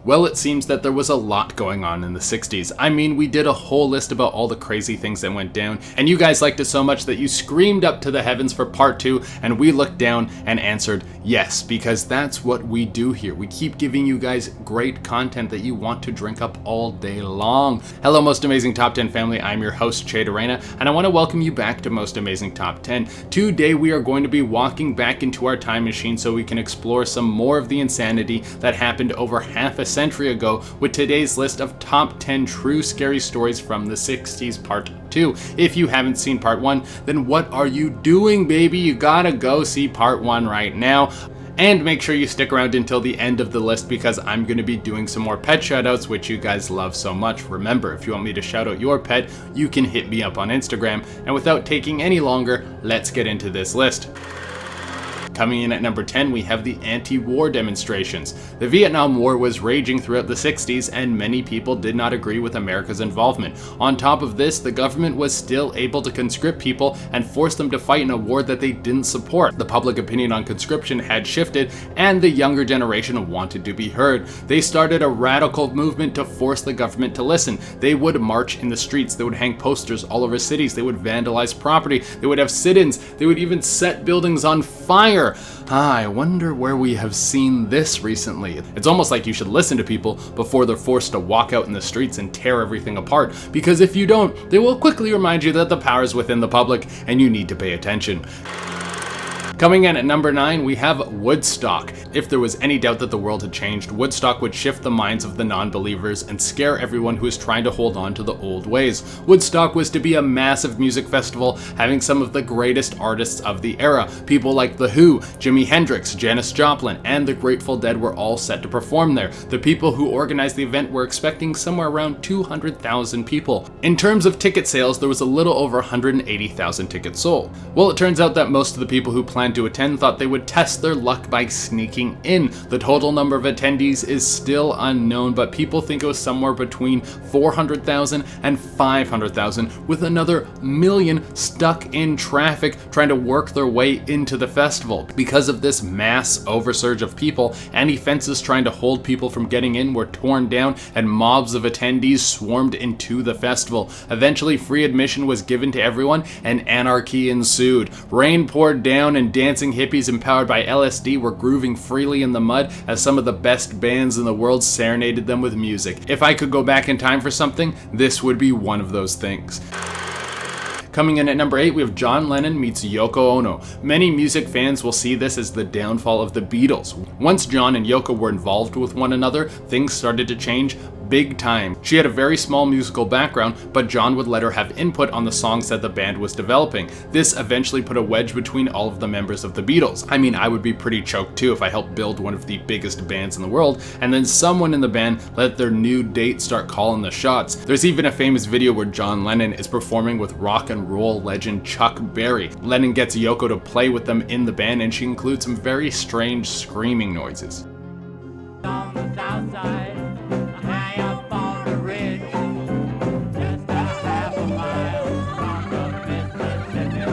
Well, it seems that there was a lot going on in the 60s. I mean, we did a whole list about all the crazy things that went down, and you guys liked it so much that you screamed up to the heavens for part 2, and we looked down and answered yes, because that's what we do here. We keep giving you guys great content that you want to drink up all day long. Hello, Most Amazing Top 10 family. I'm your host, Che Arena, and I want to welcome you back to Most Amazing Top 10. Today, we are going to be walking back into our time machine so we can explore some more of the insanity that happened over half a century ago with today's list of top 10 true scary stories from the 60s part 2. If you haven't seen part 1, then what are you doing, baby? You gotta go see part 1 right now. And make sure you stick around until the end of the list because I'm going to be doing some more pet shoutouts, which you guys love so much. Remember, if you want me to shout out your pet, you can hit me up on Instagram. And without taking any longer, let's get into this list. Coming in at number 10, we have the anti-war demonstrations. The Vietnam War was raging throughout the 60s, and many people did not agree with America's involvement. On top of this, the government was still able to conscript people and force them to fight in a war that they didn't support. The public opinion on conscription had shifted, and the younger generation wanted to be heard. They started a radical movement to force the government to listen. They would march in the streets, they would hang posters all over cities, they would vandalize property, they would have sit-ins, they would even set buildings on fire. I wonder where we have seen this recently. It's almost like you should listen to people before they're forced to walk out in the streets and tear everything apart, because if you don't, they will quickly remind you that the power is within the public and you need to pay attention. Coming in at number 9, we have Woodstock. If there was any doubt that the world had changed, Woodstock would shift the minds of the non-believers and scare everyone who is trying to hold on to the old ways. Woodstock was to be a massive music festival having some of the greatest artists of the era. People like The Who, Jimi Hendrix, Janis Joplin, and the Grateful Dead were all set to perform there. The people who organized the event were expecting somewhere around 200,000 people. In terms of ticket sales, there was a little over 180,000 tickets sold. Well, it turns out that most of the people who planned to attend thought they would test their luck by sneaking in. The total number of attendees is still unknown, but people think it was somewhere between 400,000 and 500,000, with another million stuck in traffic trying to work their way into the festival. Because of this mass oversurge of people, any fences trying to hold people from getting in were torn down and mobs of attendees swarmed into the festival. Eventually, free admission was given to everyone and anarchy ensued. Rain poured down and dancing hippies empowered by LSD were grooving freely in the mud as some of the best bands in the world serenaded them with music. If I could go back in time for something, this would be one of those things. Coming in at number 8, we have John Lennon meets Yoko Ono. Many music fans will see this as the downfall of the Beatles. Once John and Yoko were involved with one another, things started to change big time. She had a very small musical background, but John would let her have input on the songs that the band was developing. This eventually put a wedge between all of the members of the Beatles. I mean, I would be pretty choked too if I helped build one of the biggest bands in the world, and then someone in the band let their new date start calling the shots. There's even a famous video where John Lennon is performing with rock and roll legend Chuck Berry. Lennon gets Yoko to play with them in the band, and she includes some very strange screaming noises. On the south side, high up on the ridge, just a half a mile from the Mississippi.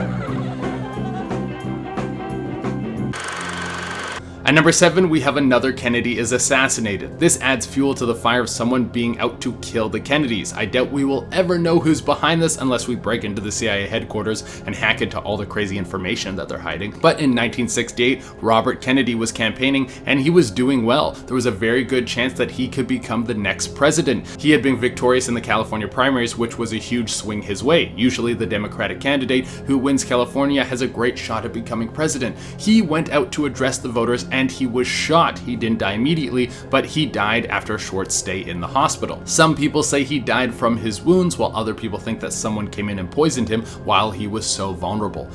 At number 7, we have another Kennedy is assassinated. This adds fuel to the fire of someone being out to kill the Kennedys. I doubt we will ever know who's behind this unless we break into the CIA headquarters and hack into all the crazy information that they're hiding. But in 1968, Robert Kennedy was campaigning and he was doing well. There was a very good chance that he could become the next president. He had been victorious in the California primaries, which was a huge swing his way. Usually the Democratic candidate who wins California has a great shot at becoming president. He went out to address the voters and he was shot. He didn't die immediately, but he died after a short stay in the hospital. Some people say he died from his wounds, while other people think that someone came in and poisoned him while he was so vulnerable.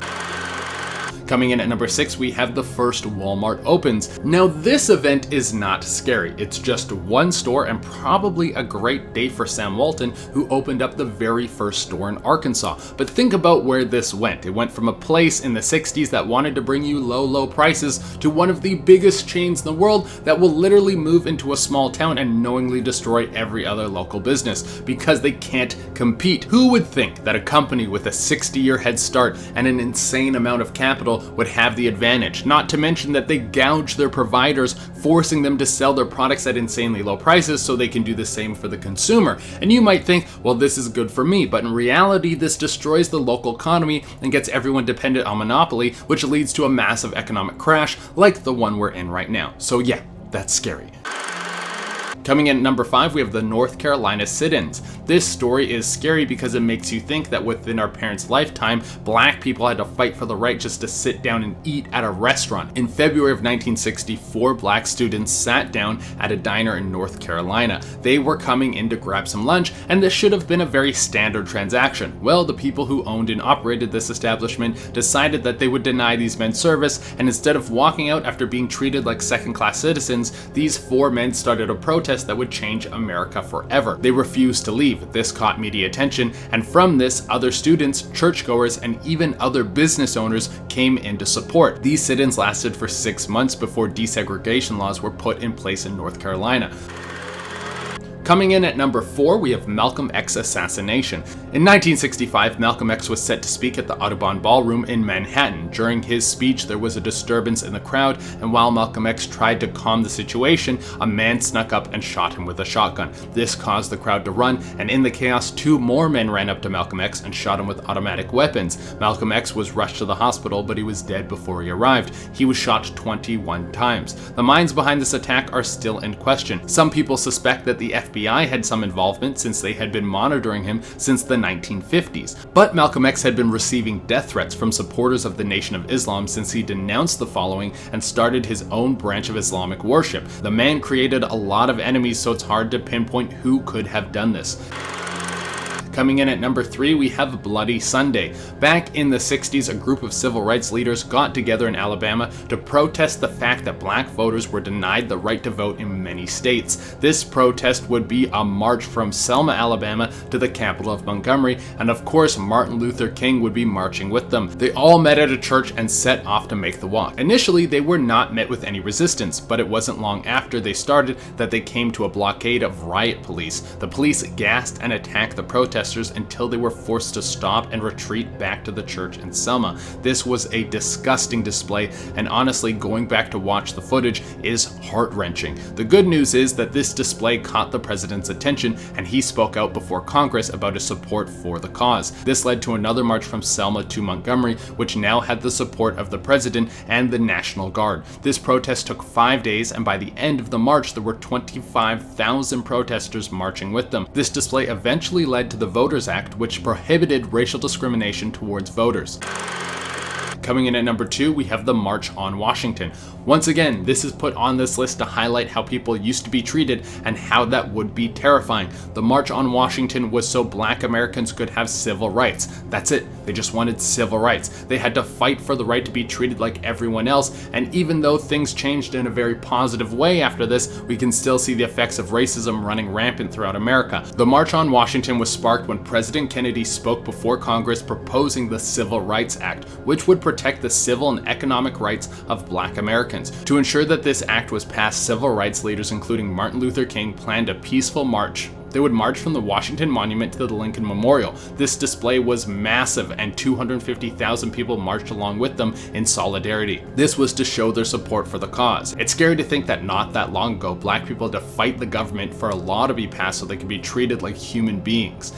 Coming in at number 6, we have the first Walmart opens. Now this event is not scary. It's just one store and probably a great day for Sam Walton, who opened up the very first store in Arkansas. But think about where this went. It went from a place in the 60s that wanted to bring you low prices to one of the biggest chains in the world that will literally move into a small town and knowingly destroy every other local business because they can't compete. Who would think that a company with a 60-year head start and an insane amount of capital people would have the advantage, not to mention that they gouge their providers, forcing them to sell their products at insanely low prices so they can do the same for the consumer. And you might think, well, this is good for me, but in reality, this destroys the local economy and gets everyone dependent on monopoly, which leads to a massive economic crash like the one we're in right now. So yeah, that's scary. Coming in at number 5, we have the North Carolina sit-ins. This story is scary because it makes you think that within our parents' lifetime, black people had to fight for the right just to sit down and eat at a restaurant. In February of 1964, black students sat down at a diner in North Carolina. They were coming in to grab some lunch, and this should have been a very standard transaction. Well, the people who owned and operated this establishment decided that they would deny these men service, and instead of walking out after being treated like second-class citizens, these 4 men started a protest that would change America forever. They refused to leave. This caught media attention, and from this, other students, churchgoers, and even other business owners came in to support. These sit-ins lasted for 6 months before desegregation laws were put in place in North Carolina. Coming in at number 4, we have Malcolm X assassination. In 1965, Malcolm X was set to speak at the Audubon Ballroom in Manhattan. During his speech, there was a disturbance in the crowd, and while Malcolm X tried to calm the situation, a man snuck up and shot him with a shotgun. This caused the crowd to run, and in the chaos, 2 more men ran up to Malcolm X and shot him with automatic weapons. Malcolm X was rushed to the hospital, but he was dead before he arrived. He was shot 21 times. The minds behind this attack are still in question. Some people suspect that the FBI had some involvement since they had been monitoring him since the 1950s. But Malcolm X had been receiving death threats from supporters of the Nation of Islam since he denounced the following and started his own branch of Islamic worship. The man created a lot of enemies, so it's hard to pinpoint who could have done this. Coming in at number 3, we have Bloody Sunday. Back in the 60s, a group of civil rights leaders got together in Alabama to protest the fact that black voters were denied the right to vote in many states. This protest would be a march from Selma, Alabama to the capital of Montgomery, and of course Martin Luther King would be marching with them. They all met at a church and set off to make the walk. Initially, they were not met with any resistance, but it wasn't long after they started that they came to a blockade of riot police. The police gassed and attacked the protesters until they were forced to stop and retreat back to the church in Selma. This was a disgusting display, and honestly, going back to watch the footage is heart-wrenching. The good news is that this display caught the president's attention, and he spoke out before Congress about his support for the cause. This led to another march from Selma to Montgomery, which now had the support of the president and the National Guard. This protest took 5 days, and by the end of the march, there were 25,000 protesters marching with them. This display eventually led to the Voters Act, which prohibited racial discrimination towards voters. Coming in at number 2, we have the March on Washington. Once again, this is put on this list to highlight how people used to be treated and how that would be terrifying. The March on Washington was so black Americans could have civil rights. That's it. They just wanted civil rights. They had to fight for the right to be treated like everyone else, and even though things changed in a very positive way after this, we can still see the effects of racism running rampant throughout America. The March on Washington was sparked when President Kennedy spoke before Congress proposing the Civil Rights Act, which would protect the civil and economic rights of black Americans. To ensure that this act was passed, civil rights leaders including Martin Luther King planned a peaceful march. They would march from the Washington Monument to the Lincoln Memorial. This display was massive, and 250,000 people marched along with them in solidarity. This was to show their support for the cause. It's scary to think that not that long ago, black people had to fight the government for a law to be passed so they could be treated like human beings.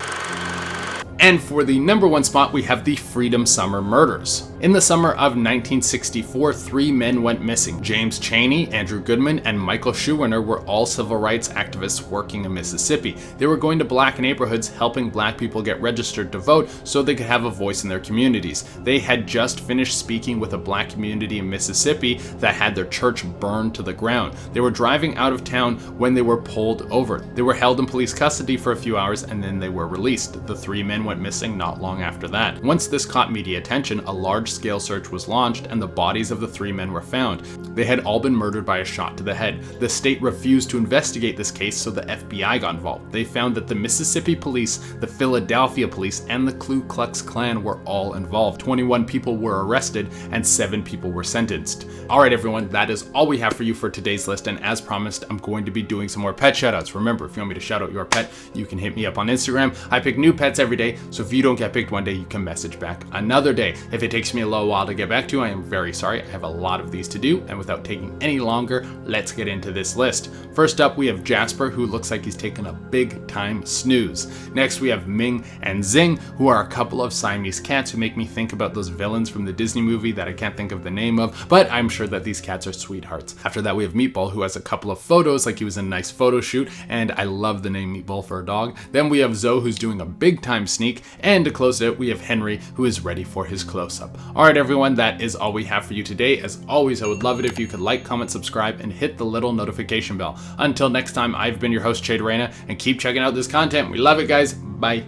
And for the number 1 spot, we have the Freedom Summer murders. In the summer of 1964, 3 men went missing. James Chaney, Andrew Goodman, and Michael Schuwerner were all civil rights activists working in Mississippi. They were going to black neighborhoods, helping black people get registered to vote so they could have a voice in their communities. They had just finished speaking with a black community in Mississippi that had their church burned to the ground. They were driving out of town when they were pulled over. They were held in police custody for a few hours, and then they were released. The 3 men went missing not long after that. Once this caught media attention, a large-scale search was launched and the bodies of the 3 men were found. They had all been murdered by a shot to the head. The state refused to investigate this case, so the FBI got involved. They found that the Mississippi police, the Philadelphia police, and the Ku Klux Klan were all involved. 21 people were arrested and 7 people were sentenced. Alright everyone, that is all we have for you for today's list, and as promised, I'm going to be doing some more pet shoutouts. Remember, if you want me to shout out your pet, you can hit me up on Instagram. I pick new pets every day, So if you don't get picked one day, you can message back another day. If it takes me a little while to get back to you, I am very sorry. I have a lot of these to do, and without taking any longer, let's get into this list. First up, we have Jasper, who looks like he's taken a big time snooze. Next, we have Ming and Zing, who are a couple of Siamese cats who make me think about those villains from the Disney movie that I can't think of the name of, but I'm sure that these cats are sweethearts. After that, we have Meatball, who has a couple of photos, like he was in a nice photo shoot, and I love the name Meatball for a dog. Then we have Zoe, who's doing a big time sneak, and to close it out, we have Henry, who is ready for his close-up. Alright everyone, that is all we have for you today. As always, I would love it if you could like, comment, subscribe, and hit the little notification bell. Until next time, I've been your host, Chad Reyna, and keep checking out this content. We love it, guys. Bye.